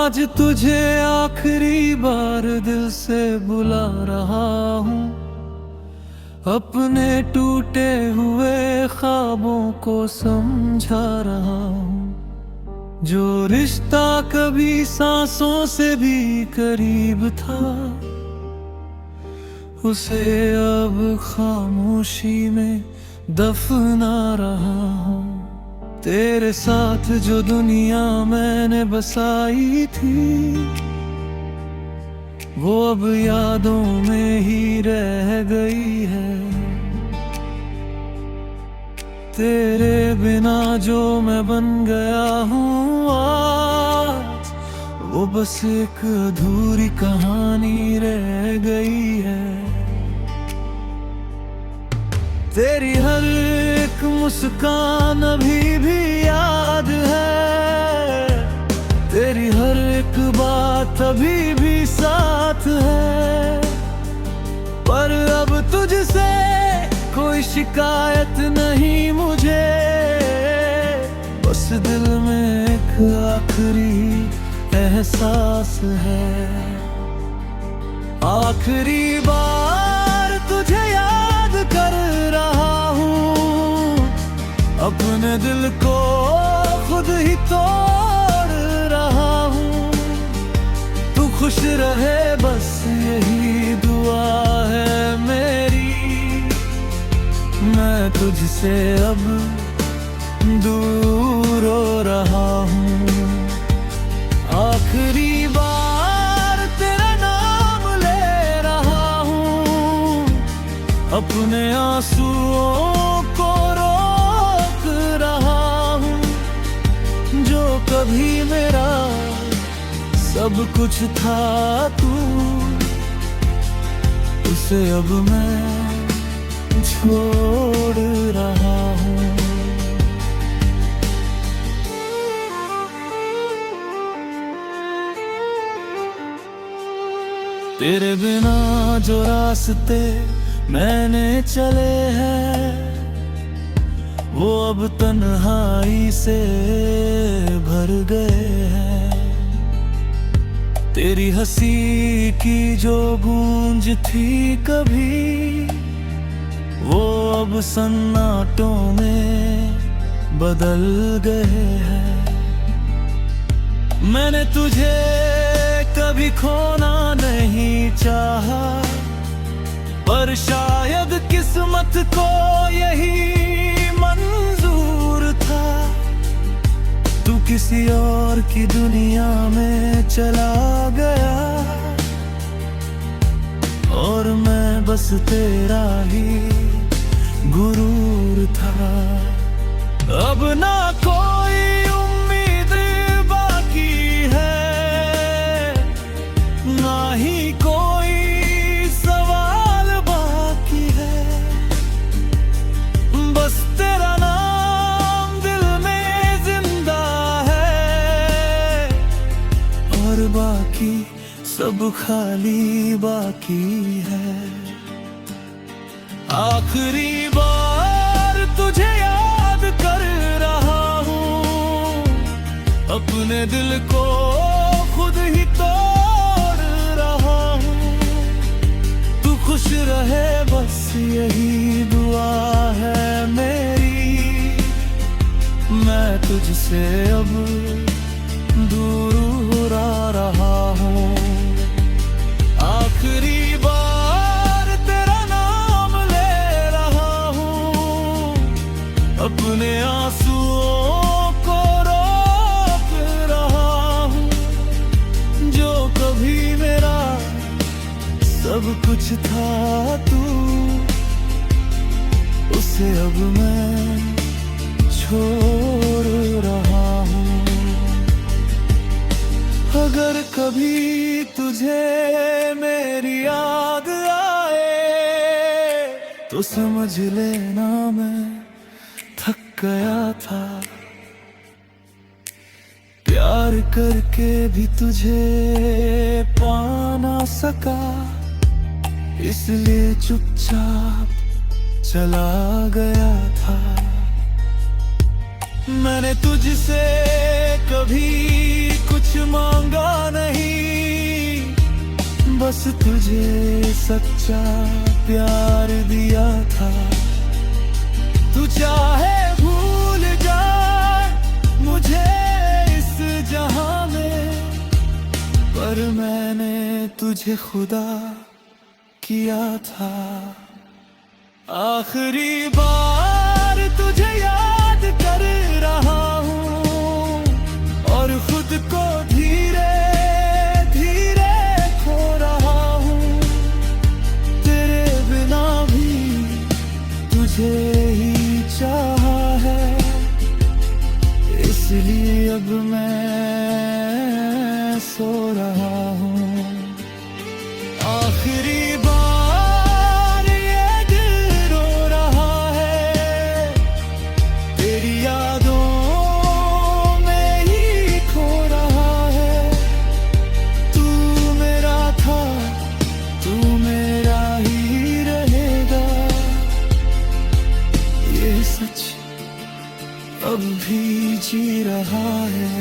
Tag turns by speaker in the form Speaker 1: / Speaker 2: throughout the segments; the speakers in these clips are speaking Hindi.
Speaker 1: आज तुझे आखिरी बार दिल से बुला रहा हूँ, अपने टूटे हुए ख्वाबों को समझा रहा हूँ। जो रिश्ता कभी सांसों से भी करीब था, उसे अब खामोशी में दफना रहा हूँ। तेरे साथ जो दुनिया मैंने बसाई थी, वो अब यादों में ही रह गई है। तेरे बिना जो मैं बन गया हूँ आज, वो बस एक अधूरी कहानी रह गई है। तेरी हर एक मुस्कान अभी भी याद है, तेरी हर एक बात अभी भी साथ है। पर अब तुझसे कोई शिकायत नहीं मुझे, बस दिल में एक आखिरी एहसास है। आखिरी बार तुझे याद कर रहा हूँ, अपने दिल को खुद ही तोड़ रहा हूँ। तू खुश रहे बस यही दुआ है मेरी, मैं तुझसे अब दूर हो रहा हूँ। आखिरी बार तेरा नाम ले रहा हूँ, अपने आंसुओं को रोक रहा हूँ। जो कभी मेरा सब कुछ था तू, उसे अब मैं छोड़ रहा हूँ। तेरे बिना जो रास्ते मैंने चले हैं, वो अब तन्हाई से भर गए हैं। तेरी हंसी की जो गूंज थी कभी, वो अब सन्नाटों में बदल गए हैं। मैंने तुझे कभी खोना नहीं चाहा, पर शायद किस्मत को यही मंजूर था। तू किसी और की दुनिया में चला गया, और मैं बस तेरा ही गुरूर था। अब ना कोई उम्मीद बाकी है, ना ही कोई सवाल बाकी है। बस तेरा नाम दिल में जिंदा है, और बाकी सब खाली बाकी है। आखिरी बार तुझे याद कर रहा हूँ, अपने दिल को खुद ही तोड़ रहा हूँ। तू खुश रहे बस यही दुआ है मेरी, मैं तुझसे अब दूर हो रहा हूँ। आखिरी बार तेरा नाम ले रहा हूँ, अपने आंसुओं को रोक रहा हूँ। जो कभी मेरा सब कुछ था तू, उसे अब मैं छोड़ रहा हूँ। अगर कभी तुझे मेरी याद आए, तो समझ लेना मैं थक गया था। प्यार करके भी तुझे पा ना सका, इसलिए चुपचाप चला गया था। मैंने तुझसे कभी कुछ मांगा बस तुझे सच्चा प्यार दिया था। तू चाहे भूल जा मुझे इस जहां में, पर मैंने तुझे खुदा किया था। आखिरी बार तुझे याद कर रहा हूँ और खुद को धीरे धीरे खो रहा हूँ। तेरे बिना भी तुझे ही चाहा है, इसलिए अब मैं सो रहा हूँ। आखिरी बार ये दिल रो रहा है, तेरी यादों में ही खो रहा है। तू मेरा था, तू मेरा ही रहेगा, ये सच अब भी जी रहा है।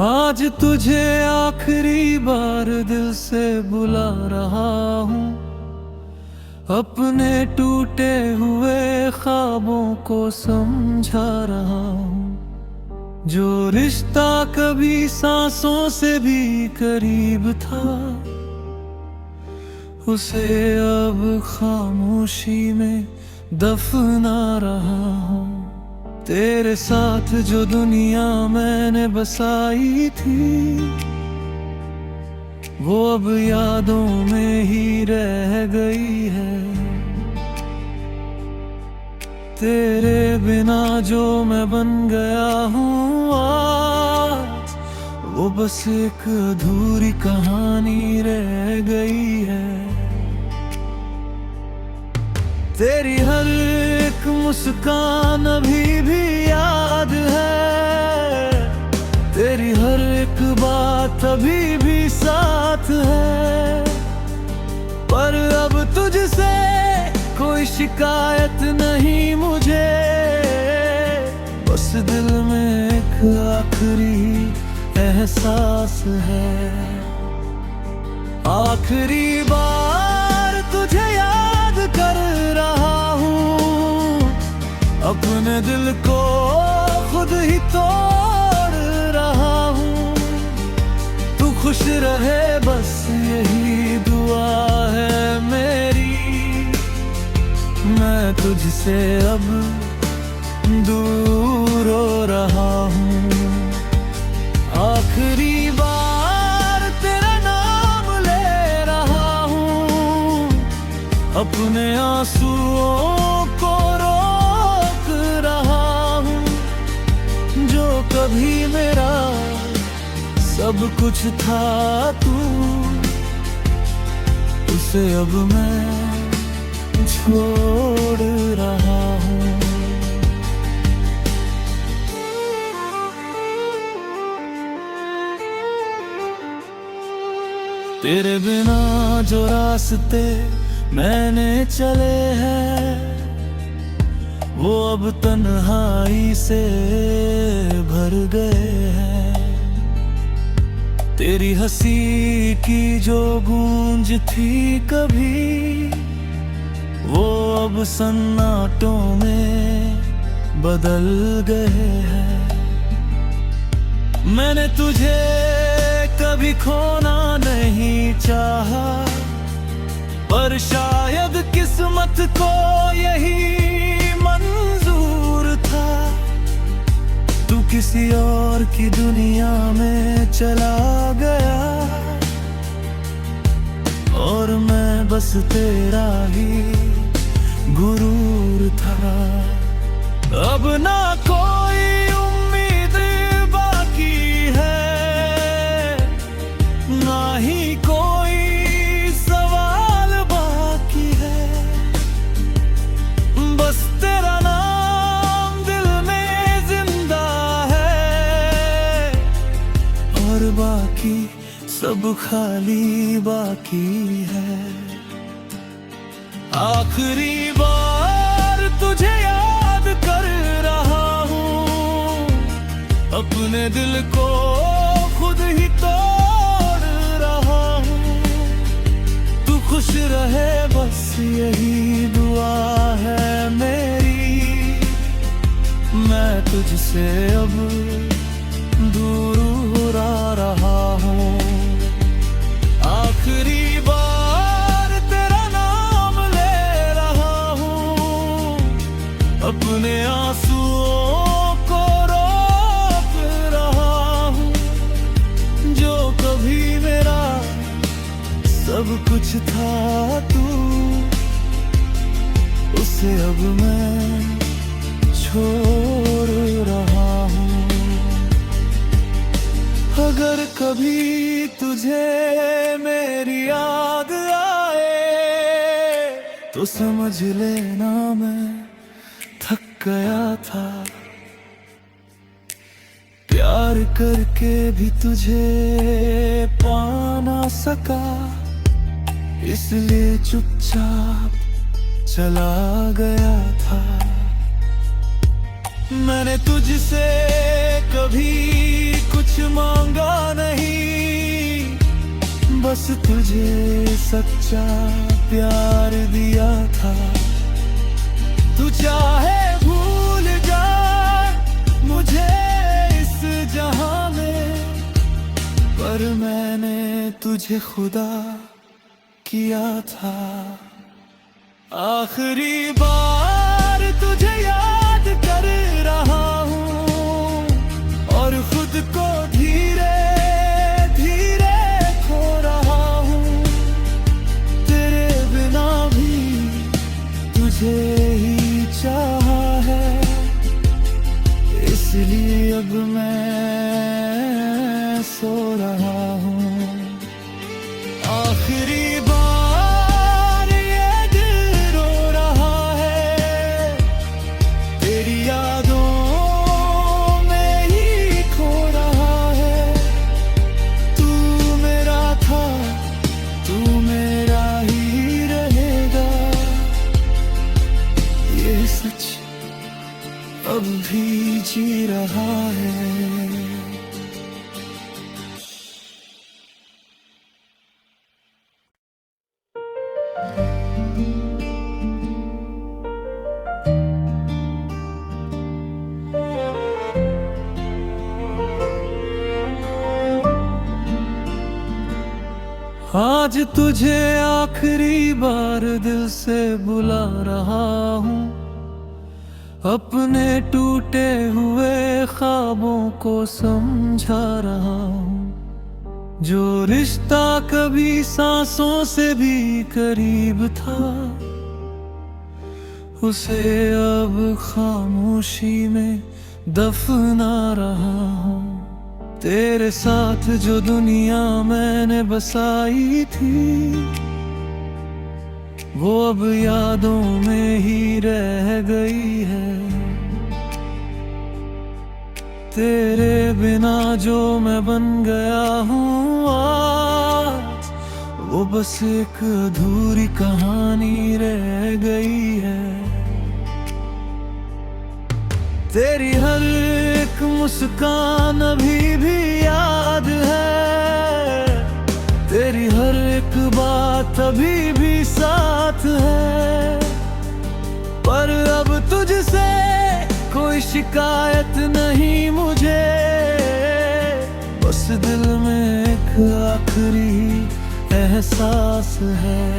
Speaker 1: आज तुझे आखिरी बार दिल से बुला रहा हूँ, अपने टूटे हुए ख्वाबों को समझा रहा हूँ। जो रिश्ता कभी सांसों से भी करीब था, उसे अब खामोशी में दफना रहा हूँ। तेरे साथ जो दुनिया मैंने बसाई थी, वो अब यादों में ही रह गई है। तेरे बिना जो मैं बन गया हूँ आज, वो बस एक अधूरी कहानी रह गई है। तेरी हर एक मुस्कान अभी भी याद है, तेरी हर एक बात अभी भी साथ है। पर अब तुझसे कोई शिकायत नहीं मुझे, बस दिल में एक आखिरी एहसास है। आखिरी बार तुझे याद कर रहा हूँ, अपने दिल को खुद ही तोड़ रहा हूँ। तू खुश रहे बस यही दुआ है मेरी, मैं तुझसे अब दूर हो रहा हूँ। आखिरी बार तेरा नाम ले रहा हूँ, अपने आंसुओं को रोक रहा हूँ। जो कभी मेरा सब कुछ था तू, उसे अब मैं छोड़ रहा हूँ। तेरे बिना जो रास्ते मैंने चले हैं, वो अब तन्हाई से भर गए हैं। तेरी हंसी की जो गूंज थी कभी, वो अब सन्नाटों में बदल गए हैं। मैंने तुझे कभी खोना नहीं चाहा, पर शायद किस्मत को यही मंजूर था। तू किसी और की दुनिया में चला गया, और मैं बस तेरा ही गुरूर था। अब ना कोई उम्मीद बाकी है, ना ही कोई सवाल बाकी है। बस तेरा नाम दिल में जिंदा है, बाकी, सब खाली बाकी है। आखिरी बार तुझे याद कर रहा हूँ, अपने दिल को खुद ही तोड़ रहा हूँ। तू खुश रहे बस यही दुआ है मेरी, मैं तुझसे अब दूर हो रहा हूँ। आखिरी बार तेरा नाम ले रहा हूँ, अपने आंसुओं को रोक रहा हूँ। जो कभी मेरा सब कुछ था तू, उसे अब मैं छोड़ रहा हूँ। अगर कभी तुझे मेरी याद आए तो समझ लेना मैं थक गया था। प्यार करके भी तुझे पा ना सका, इसलिए चुपचाप चला गया था। मैंने तुझसे कभी कुछ मांगा नहीं, बस तुझे सच्चा प्यार दिया था। तू चाहे भूल जा मुझे इस जहां में, पर मैंने तुझे खुदा किया था। आखिरी बार तुझे याद कर रहा हूँ, और खुद को धीरे धीरे खो रहा हूँ। तेरे बिना भी तुझे ही चाहा है, इसलिए अब मैं सो रहा हूँ। आखिरी बार ये दिल रो रहा है, तेरी यादों में ही खो रहा है। तू मेरा था, तू मेरा ही रहेगा, ये सच अब भी जी रहा है। आज तुझे आखिरी बार दिल से बुला रहा हूँ, अपने टूटे हुए ख्वाबों को समझा रहा हूँ। जो रिश्ता कभी सांसों से भी करीब था, उसे अब खामोशी में दफना रहा हूँ। तेरे साथ जो दुनिया मैंने बसाई थी, वो अब यादों में ही रह गई है। तेरे बिना जो मैं बन गया हूँ आज, वो बस एक अधूरी कहानी रह गई है। तेरी हर एक मुस्कान अभी भी याद है, तेरी हर एक बात अभी भी साथ है। पर अब तुझसे कोई शिकायत नहीं मुझे, बस दिल में एक आखिरी एहसास है।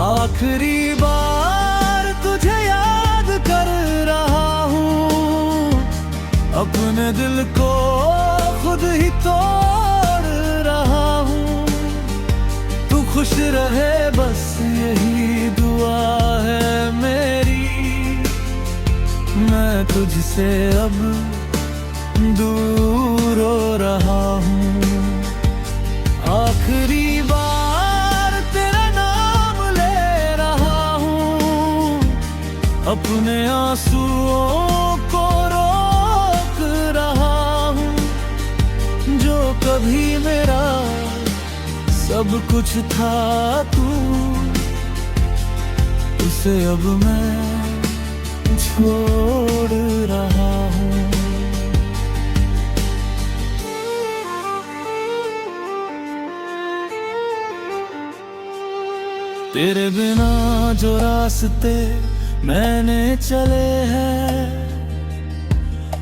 Speaker 1: आखिरी बार तुझे याद कर रहा हूँ, अपने दिल को खुद ही तोड़ रहा हूँ। तू खुश रहे बस यही दुआ है मेरी, मैं तुझसे अब दूर हो रहा हूँ। आखिरी बार तेरा नाम ले रहा हूँ, अपने आंसुओं को रोक रहा हूँ। जो सब कुछ था तू, उसे अब मैं छोड़ रहा हूँ। तेरे बिना जो रास्ते मैंने चले हैं,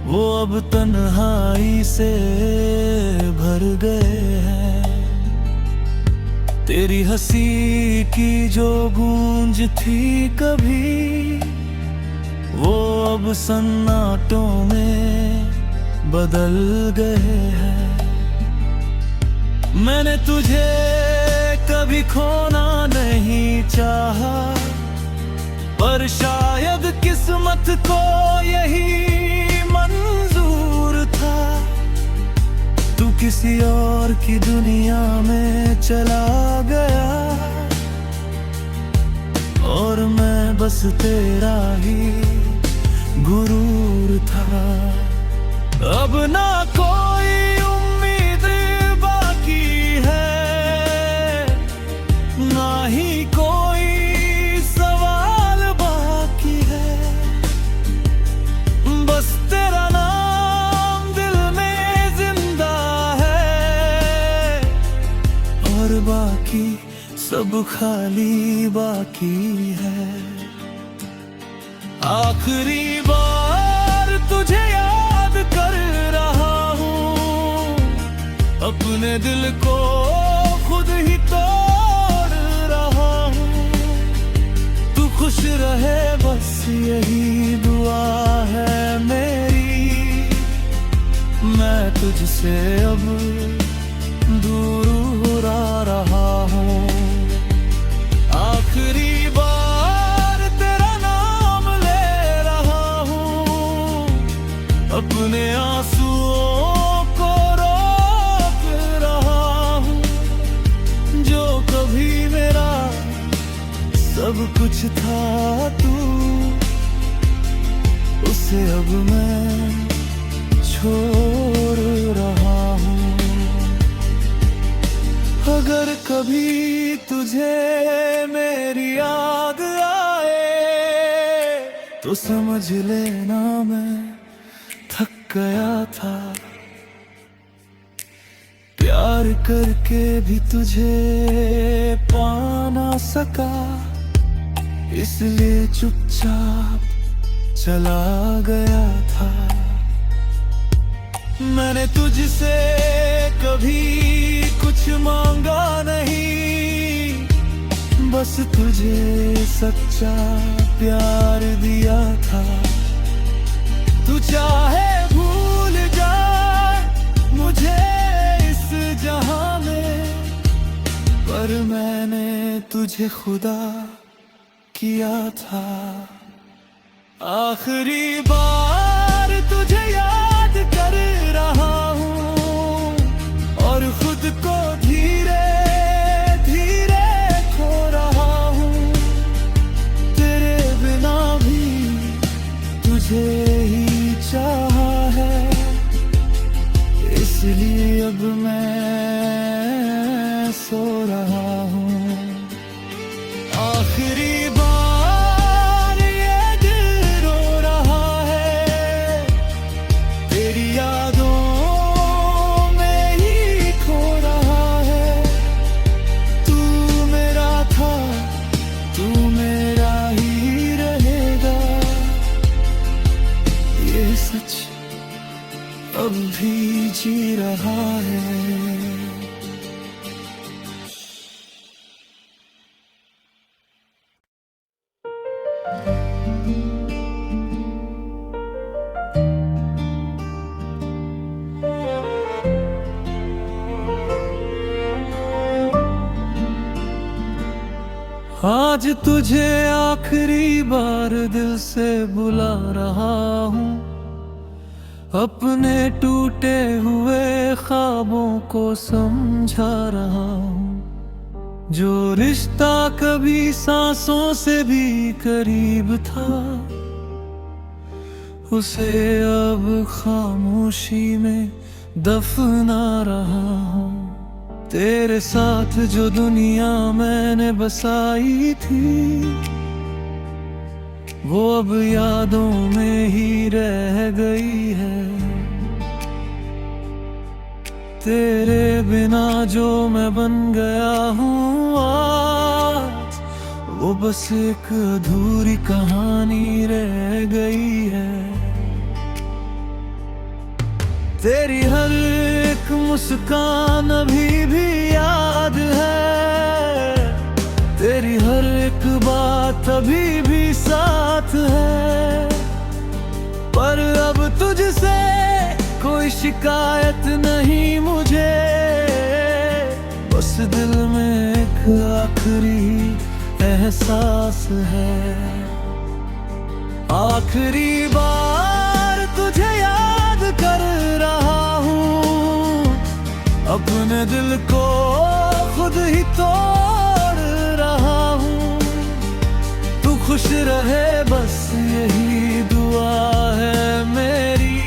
Speaker 1: वो अब तन्हाई से भर गए हैं। तेरी हंसी की जो गूंज थी कभी, वो अब सन्नाटों में बदल गए हैं। मैंने तुझे कभी खोना नहीं चाहा, पर शायद किस्मत को यही मंजूर था। तू किसी और की दुनिया में चला गया, और मैं बस तेरा ही गुरूर था। अब ना कोई उम्मीद बाकी है, ना ही कोई सवाल बाकी है। बस तेरा नाम दिल में जिंदा है, और बाकी सब खाली बाकी है। आखिरी बार तुझे याद कर रहा हूँ, अपने दिल को खुद ही तोड़ रहा हूँ। तू खुश रहे बस यही दुआ है मेरी, मैं तुझसे अब दूर हो रहा हूँ। आखिरी बार तेरा नाम ले रहा हूँ, अपने आंसुओं को रोक रहा हूँ। जो कभी मेरा सब कुछ था तू, उसे अब मैं छोड़ रहा हूँ। अगर कभी तुझे मेरी याद आए, तो समझ लेना मैं थक गया था। प्यार करके भी तुझे पा ना सका, इसलिए चुपचाप चला गया था। मैंने तुझसे कभी कुछ मांगा नहीं, बस तुझे सच्चा प्यार दिया था। तू चाहे भूल जा मुझे इस जहां में, पर मैंने तुझे खुदा किया था। आखिरी बार तुझे याद कर रहा हूँ, और खुद को धीरे धीरे खो रहा हूँ। तेरे बिना भी तुझे ही चाहा है, इसलिए अब मैं सो रहा हूँ। आखिरी बार ये दिल रो रहा है, तेरी यादों में ही खो रहा है। तू मेरा था, तू मेरा ही रहेगा, ये सच अब भी जी रहा है। आज तुझे आखिरी बार दिल से बुला रहा हूँ, अपने टूटे हुए ख्वाबों को समझा रहा हूँ। जो रिश्ता कभी सांसों से भी करीब था, उसे अब खामोशी में दफना रहा हूँ। तेरे साथ जो दुनिया मैंने बसाई थी, वो अब यादों में ही रह गई है। तेरे बिना जो मैं बन गया हूँ आज, वो बस एक अधूरी कहानी रह गई है। तेरी हर एक मुस्कान अभी भी याद है, तेरी हर एक बात अभी भी साथ है। पर अब तुझसे कोई शिकायत नहीं मुझे, बस दिल में एक आखिरी एहसास है। आखिरी बार तुझे याद कर रहा हूँ, अपने दिल को खुद ही तोड़ रहा हूँ। तू खुश रहे बस यही दुआ है मेरी,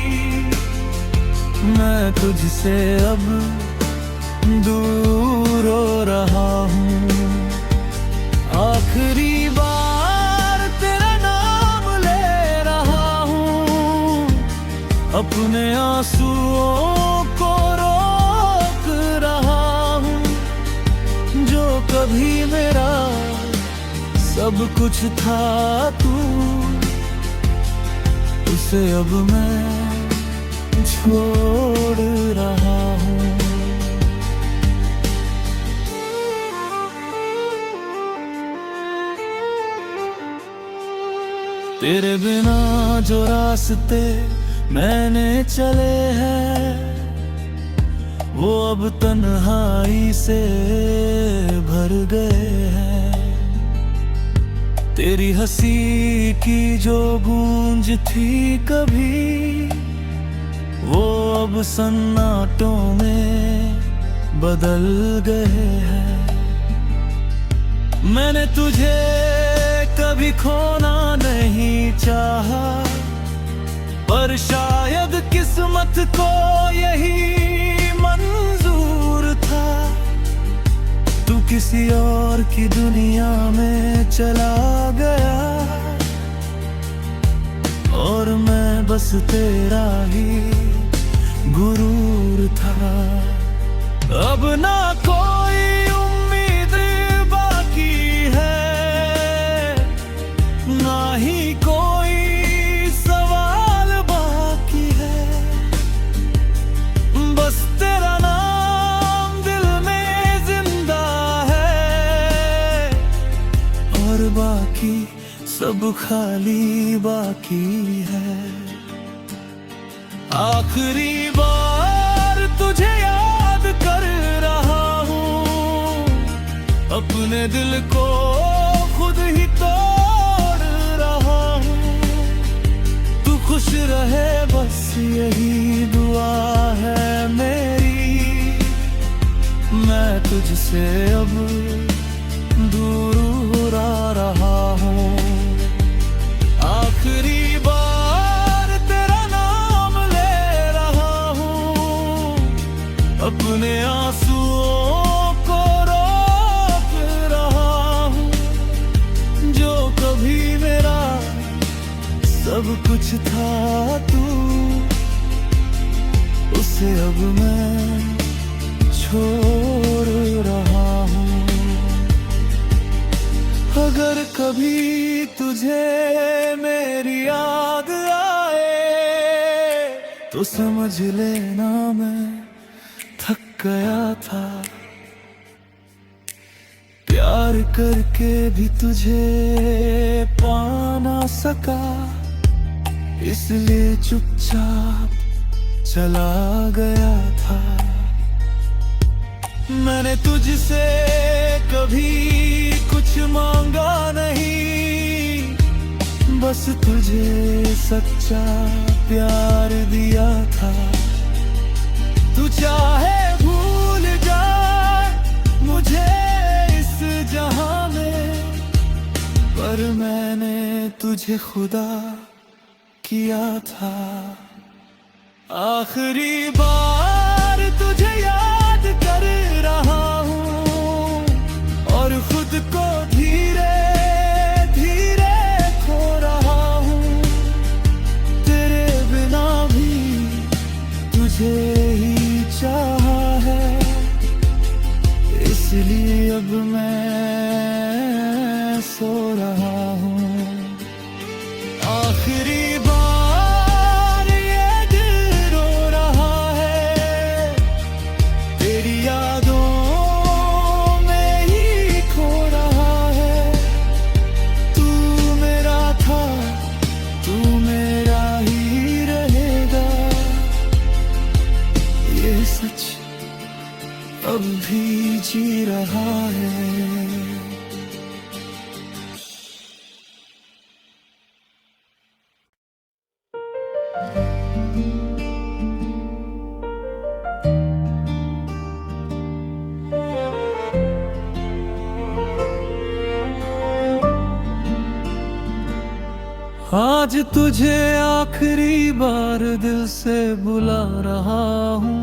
Speaker 1: मैं तुझसे अब दूर हो रहा हूँ। आखिरी बार तेरा नाम ले रहा हूँ, अपने आंसुओं को रोक रहा हूँ। जो कभी मेरा सब कुछ था तू, उसे अब मैं छोड़ रहा हूँ। तेरे बिना जो रास्ते मैंने चले हैं, वो अब तन्हाई से भर गए हैं। तेरी हंसी की जो गूंज थी कभी, वो अब सन्नाटों में बदल गए हैं। मैंने तुझे कभी खोना नहीं चाहा, पर शायद किस्मत को यही मंजूर था। तू किसी और की दुनिया में चला गया, और मैं बस तेरा ही गुरूर था। अब ना कोई उम्मीद बाकी है, ना ही कोई सवाल बाकी है। बस तेरा नाम दिल में जिंदा है, और बाकी सब खाली बाकी है। आखिरी बार तुझे याद कर रहा हूँ, अपने दिल को खुद ही तोड़ रहा हूँ। तू खुश रहे बस यही दुआ है मेरी, मैं तुझसे अब दूर हो रहा हूँ। आखिरी अपने आंसुओं को रोक रहा हूँ। जो कभी मेरा सब कुछ था तू, उसे अब मैं छोड़ रहा हूँ। अगर कभी तुझे मेरी याद आए, तो समझ लेना मैं थक गया था। प्यार करके भी तुझे पा ना सका, इसलिए चुपचाप चला गया था। मैंने तुझसे कभी कुछ मांगा नहीं, बस तुझे सच्चा प्यार दिया था। तू चाहे भूल जा मुझे इस जहां में, पर मैंने तुझे खुदा किया था। आखिरी बार तुझे याद कर रहा तुझे ही चाहा है, इसलिए अब मैं सो रहा हूँ। आखिरी बार ये दिल रो रहा है, तेरी यादों में ही खो रहा है। तू मेरा था, तू मेरा ही रहेगा, ये सच अब भी जी रहा है। आज तुझे आखिरी बार दिल से बुला रहा हूँ,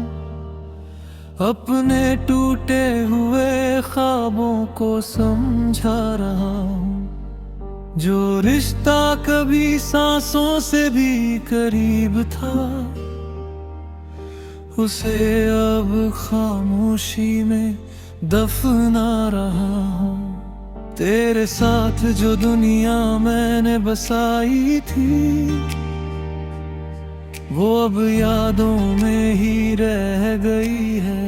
Speaker 1: अपने टूटे हुए ख्वाबों को समझा रहा हूँ। जो रिश्ता कभी सांसों से भी करीब था, उसे अब खामोशी में दफना रहा हूँ। तेरे साथ जो दुनिया मैंने बसाई थी, वो अब यादों में ही रह गई है।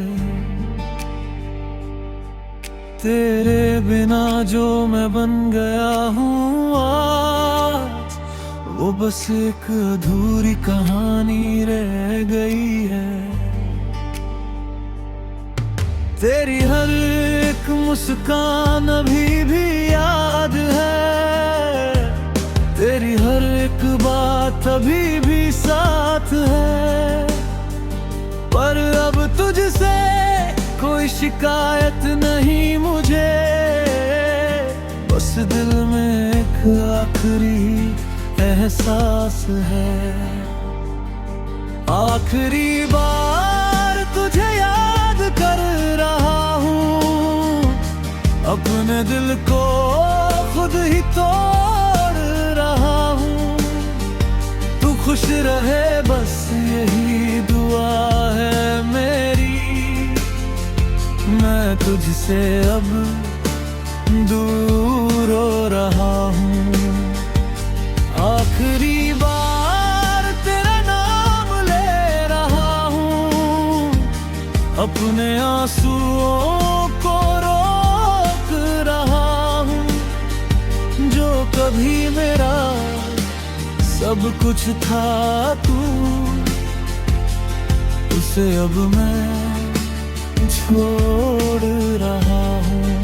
Speaker 1: तेरे बिना जो मैं बन गया हूँ आज, वो बस एक अधूरी कहानी रह गई है। तेरी हर एक मुस्कान अभी भी याद है, तेरी हर एक बात अभी भी साथ है। पर अब तुझसे कोई शिकायत नहीं मुझे, बस दिल में एक आखिरी एहसास है। आखिरी बार तुझे याद कर रहा हूँ, अपने दिल को खुद ही तोड़ रहा हूँ। तू खुश रहे बस यही दुआ है मेरी, मैं तुझसे अब दूर हो रहा हूँ। आखिरी बार तेरा नाम ले रहा हूँ, अपने आंसुओं को रोक रहा हूँ। जो कभी मेरा सब कुछ था तू, उसे अब मैं छोड़ रहा हूँ।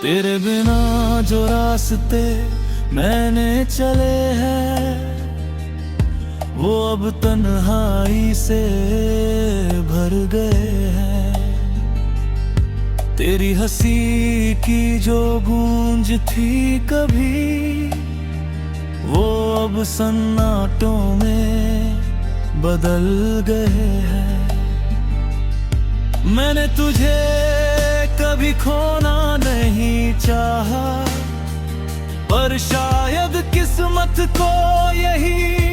Speaker 1: तेरे बिना जो रास्ते मैंने चले हैं, वो अब तन्हाई से भर गए हैं। तेरी हंसी की जो गूंज थी कभी, वो अब सन्नाटों में बदल गए हैं। मैंने तुझे कभी खोना नहीं चाहा, पर शायद किस्मत को यही